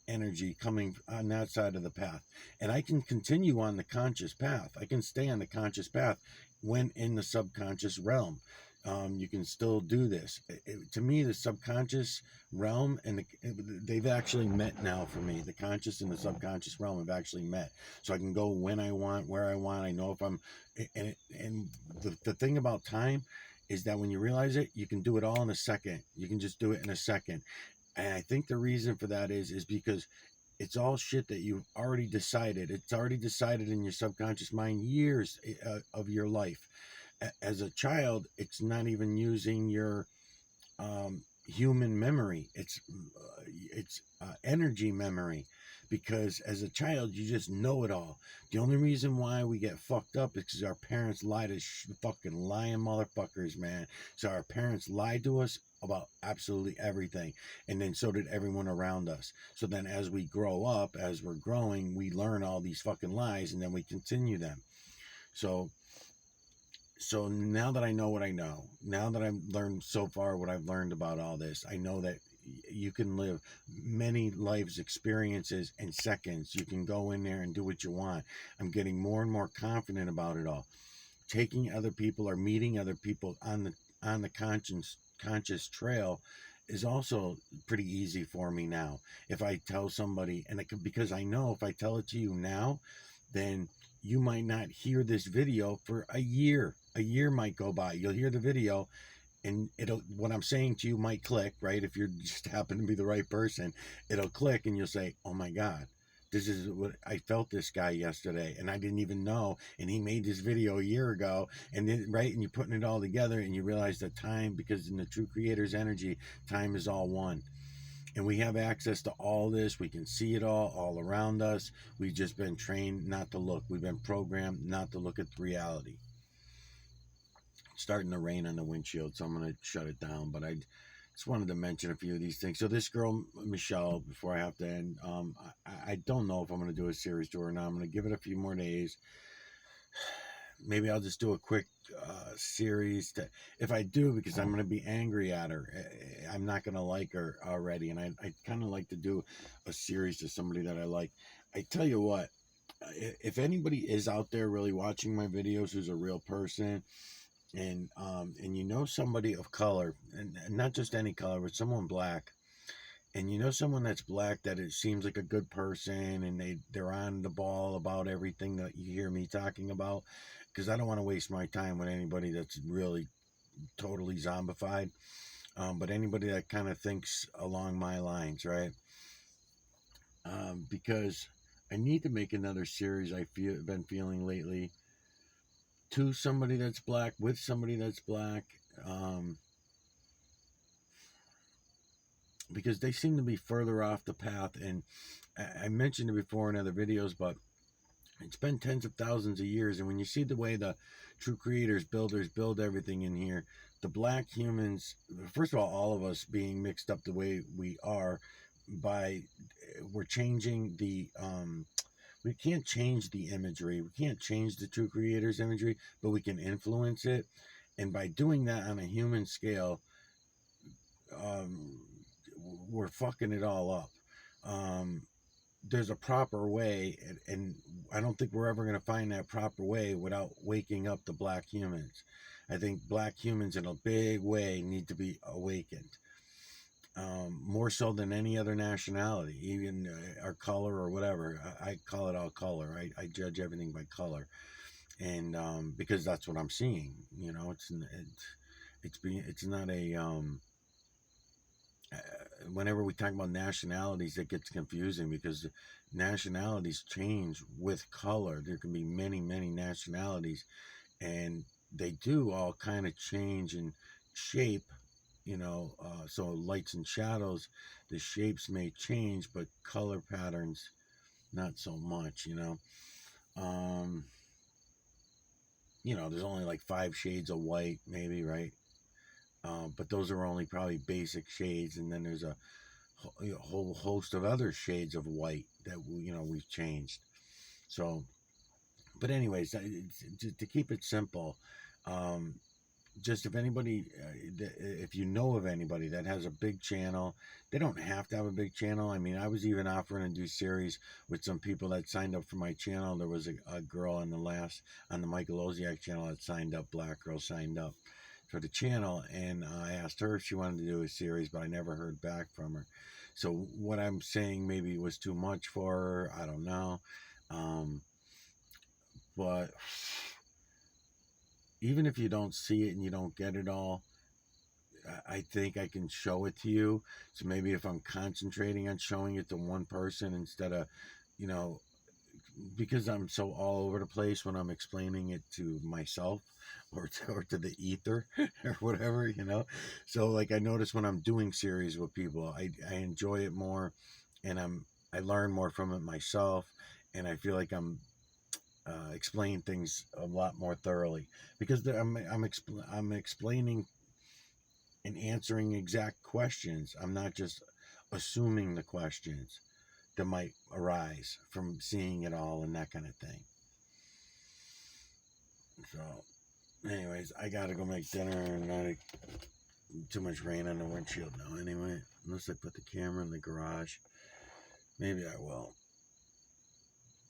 Speaker 1: energy coming on that side of the path. And I can continue on the conscious path. I can stay on the conscious path when in the subconscious realm. You can still do this. To me, the subconscious realm and they've actually met now for me. The conscious and the subconscious realm have actually met. So I can go when I want, where I want. I know if I'm, and the thing about time is that when you realize it, you can do it all in a second. You can just do it in a second. And I think the reason for that is because it's all shit that you've already decided. It's already decided in your subconscious mind years of your life. As a child, it's not even using your human memory. It's energy memory, because as a child you just know it all. The only reason why we get fucked up is because our parents lied to fucking lying motherfuckers, man. So our parents lied to us about absolutely everything, and then so did everyone around us. So then as we grow up, as we're growing, we learn all these fucking lies, and then we continue them. So now that I know what I know, now that I've learned so far what I've learned about all this, I know that you can live many life's experiences in seconds. You can go in there and do what you want. I'm getting more and more confident about it all. Taking other people or meeting other people on the conscious trail is also pretty easy for me now. If I tell somebody, and because I know if I tell it to you now, then you might not hear this video for a year. A year might go by. You'll hear the video, and what I'm saying to you might click, right? If you just happen to be the right person, it'll click, and you'll say, "Oh my God, this is what I felt this guy yesterday, and I didn't even know, and he made this video a year ago," and then, right, and you're putting it all together, and you realize that time, because in the true creator's energy, time is all one. And we have access to all this. We can see it all around us. We've just been trained not to look. We've been programmed not to look at reality. It's starting to rain on the windshield, so I'm going to shut it down. But I just wanted to mention a few of these things. So this girl, Michelle, before I have to end, I don't know if I'm going to do a series to her or not. I'm going to give it a few more days. maybe I'll just do a quick series to, if I do, because I'm going to be angry at her. I'm not going to like her already. And I kind of like to do a series to somebody that I like. I tell you what, if anybody is out there really watching my videos who's a real person, and you know somebody of color, and not just any color, but someone black, and you know someone that's black that it seems like a good person, and they're on the ball about everything that you hear me talking about, because I don't want to waste my time with anybody that's really totally zombified, but anybody that kind of thinks along my lines, right? Because I need to make another series. I feel been feeling lately to somebody that's black, with somebody that's black, um, because they seem to be further off the path. And I mentioned it before in other videos, but it's been tens of thousands of years. And when you see the way the true creators, builders build everything in here, the black humans, first of all of us being mixed up the way we are, by we're changing the we can't change the imagery, we can't change the true creators imagery, but we can influence it. And by doing that on a human scale, um, we're fucking it all up. There's a proper way, and I don't think we're ever going to find that proper way without waking up the black humans. I think black humans in a big way need to be awakened, more so than any other nationality, even our color or whatever. I call it all color. I judge everything by color, and because that's what I'm seeing. You know, it's not a whenever we talk about nationalities, it gets confusing because nationalities change with color. There can be many, many nationalities, and they do all kind of change in shape. You know, so lights and shadows, the shapes may change, but color patterns, not so much. Um, there's only like 5 shades of white, maybe, right? But those are only probably basic shades, and then there's a whole host of other shades of white that we've changed. So, but anyways, to keep it simple, um, just if anybody, if you know of anybody that has a big channel, they don't have to have a big channel. I mean, I was even offering to do series with some people that signed up for my channel. There was a girl on the Michael Oziak channel that signed up, black girl signed up for the channel, and I asked her if she wanted to do a series, but I never heard back from her. So what I'm saying maybe was too much for her. I don't know. But even if you don't see it and you don't get it all, I think I can show it to you. So maybe if I'm concentrating on showing it to one person instead of, you know, because I'm so all over the place when I'm explaining it to myself or to the ether or whatever. So like I notice when I'm doing series with people, I enjoy it more, and I learn more from it myself, and I feel like I'm explaining things a lot more thoroughly because I'm explaining and answering exact questions. I'm not just assuming the questions that might arise from seeing it all and that kind of thing. So, anyways, I gotta go make dinner and not too much rain on the windshield now. Anyway, unless I put the camera in the garage, maybe I will.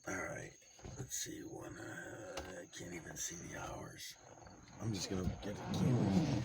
Speaker 1: All right, let's see when I can't even see the hours. I'm just gonna get a camera.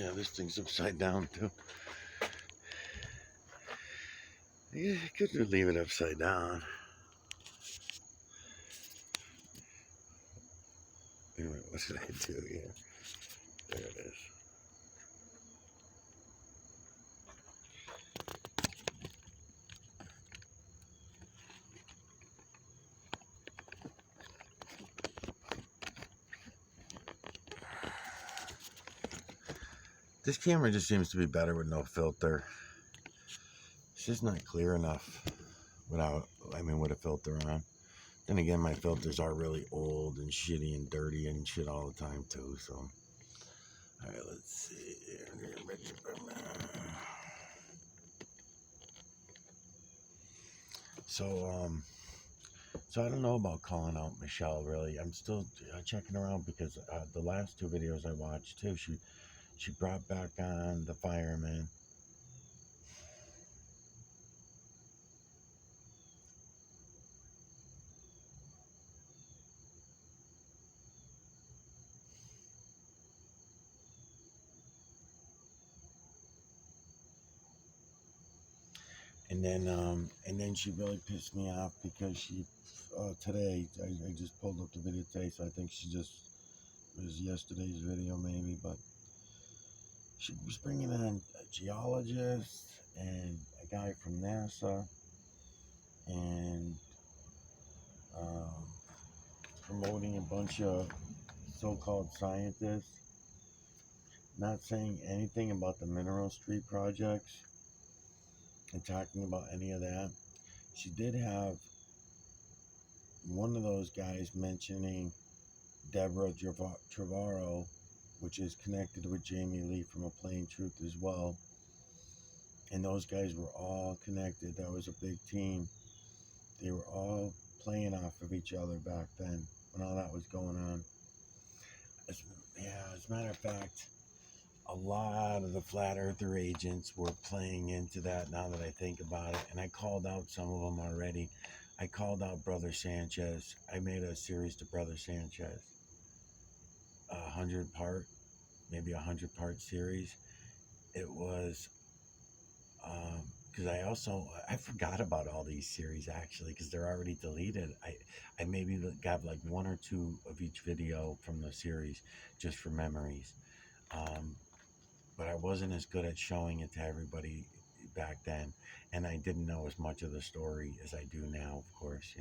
Speaker 1: yeah, this thing's upside down too. Yeah, I could leave it upside down. Anyway, what did I do here? There it is. This camera just seems to be better with no filter. It's just not clear enough with a filter on. Then again, my filters are really old and shitty and dirty and shit all the time too, so. Alright, let's see. So I don't know about calling out Michelle really. I'm still checking around because the last two videos I watched too, she brought back on the fireman. And then she really pissed me off because she today I just pulled up the video today, so I think she just it was yesterday's video maybe, but she was bringing on a geologist and a guy from NASA and um, promoting a bunch of so-called scientists, not saying anything about the Mineral Street projects and talking about any of that. She did have one of those guys mentioning Deborah Trevorrow, which is connected with Jamie Lee from A Plain Truth as well. And those guys were all connected. That was a big team. They were all playing off of each other back then when all that was going on. As a matter of fact, a lot of the flat earther agents were playing into that now that I think about it. And I called out some of them already. I called out Brother Sanchez. I made a series to Brother Sanchez. 100-part, maybe 100-part series. It was because I forgot about all these series actually because they're already deleted. I maybe got like one or two of each video from the series just for memories, but I wasn't as good at showing it to everybody back then, and I didn't know as much of the story as I do now, of course,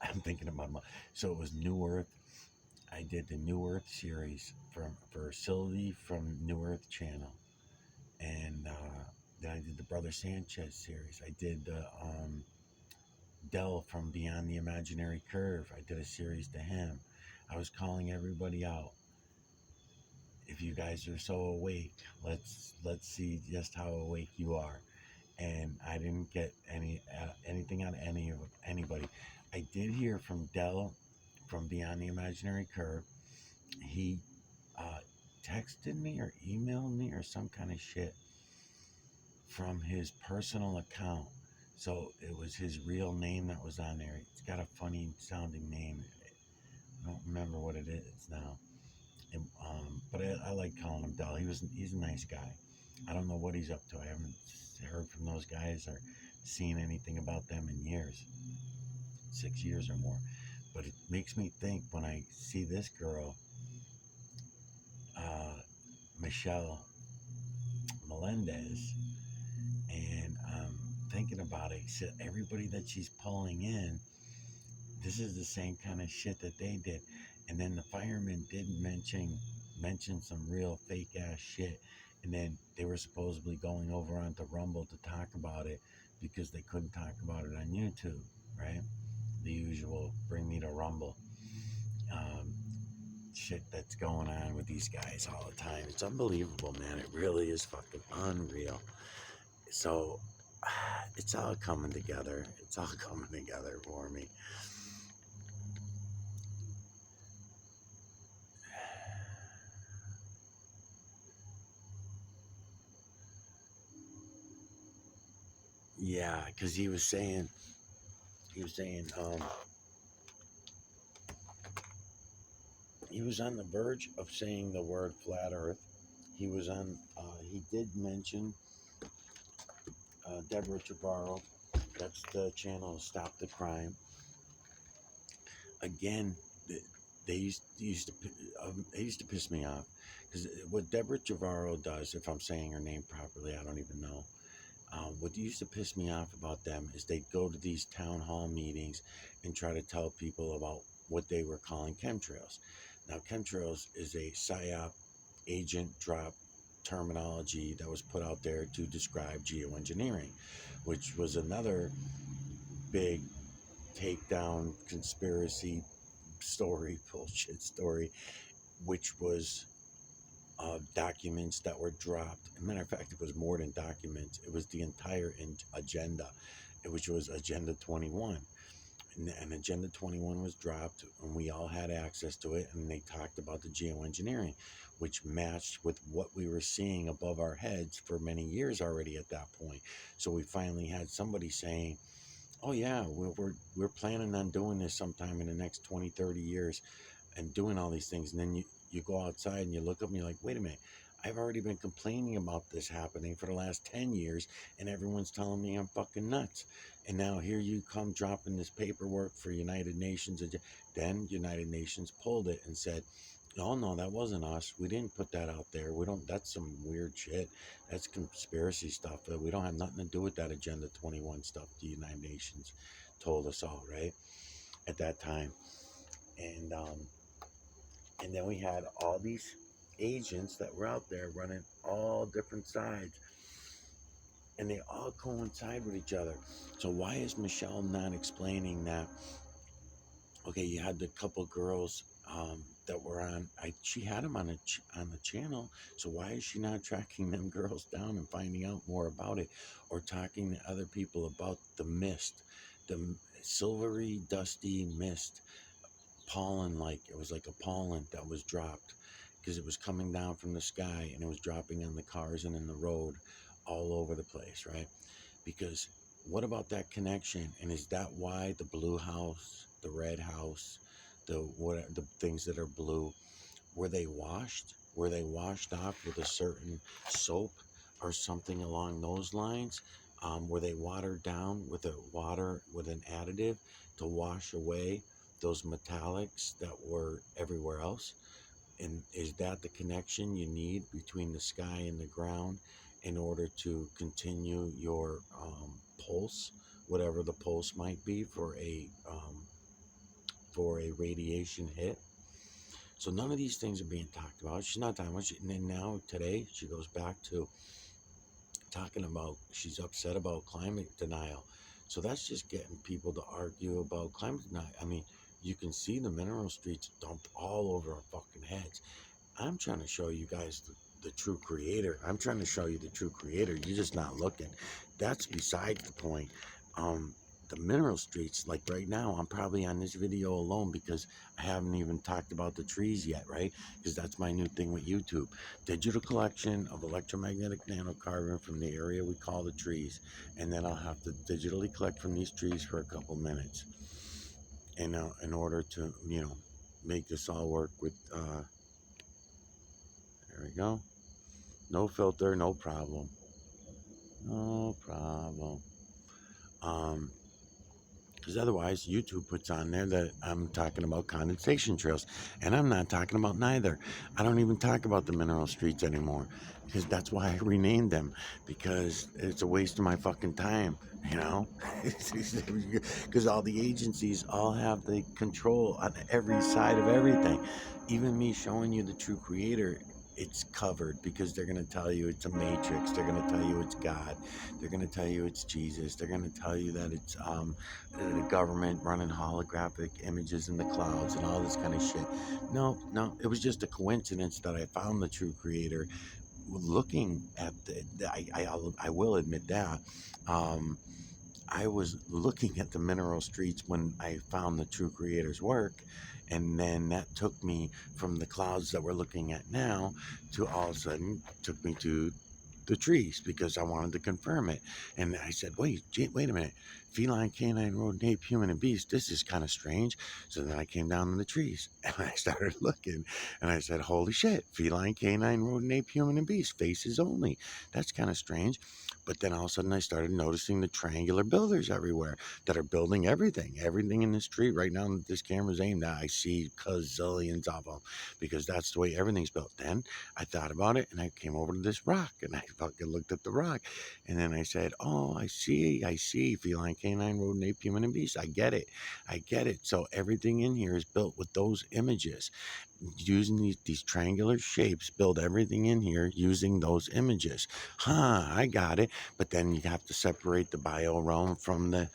Speaker 1: I'm thinking about so it was New Earth. I did the New Earth series for Sylvie from New Earth channel, and then I did the Brother Sanchez series. I did the Dell from Beyond the Imaginary Curve. I did a series to him. I was calling everybody out. If you guys are so awake, let's see just how awake you are. And I didn't get anything on anybody. I did hear from Dell from Beyond the Imaginary Curve. He texted me or emailed me or some kind of shit from his personal account. So it was his real name that was on there. It's got a funny sounding name. I don't remember what it is now. And, but I like calling him Dell. He's a nice guy. I don't know what he's up to. I haven't heard from those guys or seen anything about them in years, 6 years or more. But it makes me think when I see this girl, Michelle Melendez, and I'm thinking about it. So everybody that she's pulling in, this is the same kind of shit that they did. And then the firemen did mention some real fake ass shit. And then they were supposedly going over onto Rumble to talk about it because they couldn't talk about it on YouTube, right? The usual bring me to Rumble shit that's going on with these guys all the time. It's unbelievable, man. It really is fucking unreal. So it's all coming together. It's all coming together for me. Yeah, because he was saying, he was on the verge of saying the word flat Earth. He was on. He did mention Deborah Trevorrow. That's the channel Stop the Crime. Again, they used to piss me off because what Deborah Trevorrow does, if I'm saying her name properly, I don't even know. What used to piss me off about them is they go to these town hall meetings and try to tell people about what they were calling chemtrails. Now, chemtrails is a PSYOP agent drop terminology that was put out there to describe geoengineering, which was another big takedown conspiracy story, bullshit story, which was documents that were dropped. As a matter of fact, it was more than documents. It was the entire agenda, which was Agenda 21. And Agenda 21 was dropped, and we all had access to it, and they talked about the geoengineering, which matched with what we were seeing above our heads for many years already at that point. So we finally had somebody saying, oh yeah, we're planning on doing this sometime in the next 20, 30 years and doing all these things. And then you go outside and you look up and you're like, wait a minute, I've already been complaining about this happening for the last 10 years and everyone's telling me I'm fucking nuts. And now here you come dropping this paperwork for United Nations. Then United Nations pulled it and said, oh no, that wasn't us. We didn't put that out there. We don't, that's some weird shit. That's conspiracy stuff. We don't have nothing to do with that Agenda 21 stuff the United Nations told us all, right? At that time. And then we had all these agents that were out there running all different sides, and they all coincide with each other. So why is Michelle not explaining that? Okay, you had the couple girls that were on. She had them on the channel. So why is she not tracking them girls down and finding out more about it, or talking to other people about the mist, the silvery, dusty mist? Pollen, like it was like a pollen that was dropped because it was coming down from the sky and it was dropping on the cars and in the road all over the place, right? Because what about that connection? And is that why the blue house, the red house, the things that are blue, were they washed? Were they washed off with a certain soap or something along those lines? Were they watered down with with an additive to wash away those metallics that were everywhere else? And is that the connection you need between the sky and the ground in order to continue your pulse, whatever the pulse might be for a radiation hit? So none of these things are being talked about. She's not talking about it. And then now today she goes back to talking about she's upset about climate denial. So that's just getting people to argue about climate denial. I mean, you can see the mineral streets dumped all over our fucking heads. I'm trying to show you guys the true creator. I'm trying to show you the true creator. You're just not looking. That's besides the point. The mineral streets, like right now, I'm probably on this video alone because I haven't even talked about the trees yet, right? Because that's my new thing with YouTube. Digital collection of electromagnetic nanocarbon from the area we call the trees. And then I'll have to digitally collect from these trees for a couple minutes. And in order to, make this all work with, there we go. No filter, no problem. No problem. Because otherwise YouTube puts on there that I'm talking about condensation trails, and I'm not talking about neither. I don't even talk about the mineral streets anymore, because that's why I renamed them, because it's a waste of my fucking time, because all the agencies all have the control on every side of everything. Even me showing you the true creator, it's covered, because they're going to tell you it's a matrix, they're going to tell you it's God, they're going to tell you it's Jesus, they're going to tell you that it's the government running holographic images in the clouds and all this kind of shit. No, it was just a coincidence that I found the true creator looking at I will admit that I was looking at the mineral streets when I found the true creator's work, and then that took me from the clouds that we're looking at now to all of a sudden took me to the trees because I wanted to confirm it. And I said, wait a minute. Feline, canine, rodent, ape, human, and beast. This is kind of strange. So then I came down in the trees and I started looking and I said, holy shit, feline, canine, rodent, ape, human, and beast, faces only. That's kind of strange. But then all of a sudden I started noticing the triangular builders everywhere that are building everything in the street right now that this camera's aimed at. I see gazillions of them because that's the way everything's built. Then I thought about it and I came over to this rock and I fucking looked at the rock and then I said, oh, I see, feline, canine, rodent, ape, human, and beast. I get it. So everything in here is built with those images. Using these triangular shapes, build everything in here using those images. I got it. But then you have to separate the bio realm from the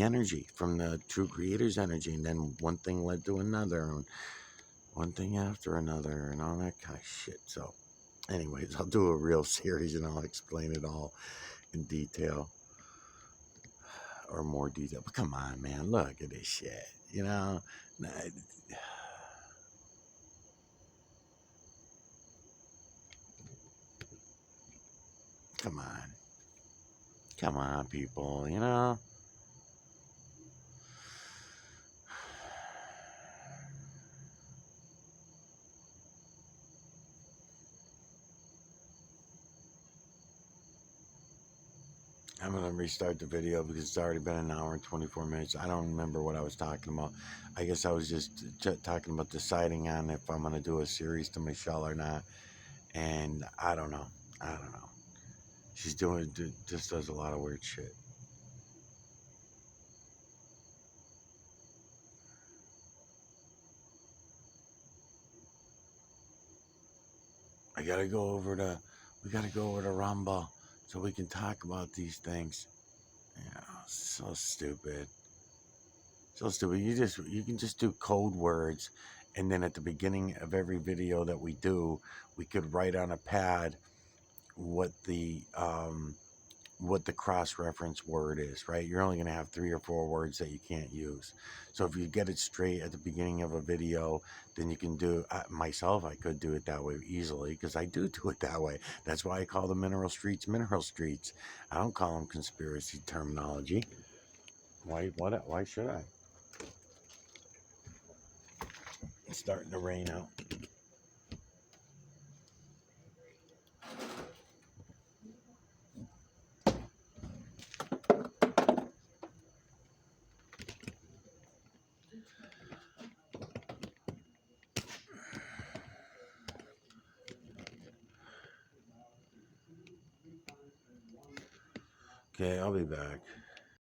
Speaker 1: energy, from the true creator's energy, and then one thing led to another, and one thing after another, and all that kind of shit. So, anyways, I'll do a real series and I'll explain it all in detail, or more detail. But come on, man, look at this shit. You know, come on, people. You know. I'm going to restart the video because it's already been an hour and 24 minutes. I don't remember what I was talking about. I guess I was just talking about deciding on if I'm going to do a series to Michelle or not. And I don't know. She's just does a lot of weird shit. We got to go over to Rumble so we can talk about these things. You know, so stupid. So stupid. You can just do code words, and then at the beginning of every video that we do, we could write on a pad what the cross-reference word is, right? You're only going to have 3 or 4 words that you can't use. So if you get it straight at the beginning of a video, then you can do, myself, I could do it that way easily because I do it that way. That's why I call the mineral streets. I don't call them conspiracy terminology. Why should I? It's starting to rain out. Okay, I'll be back.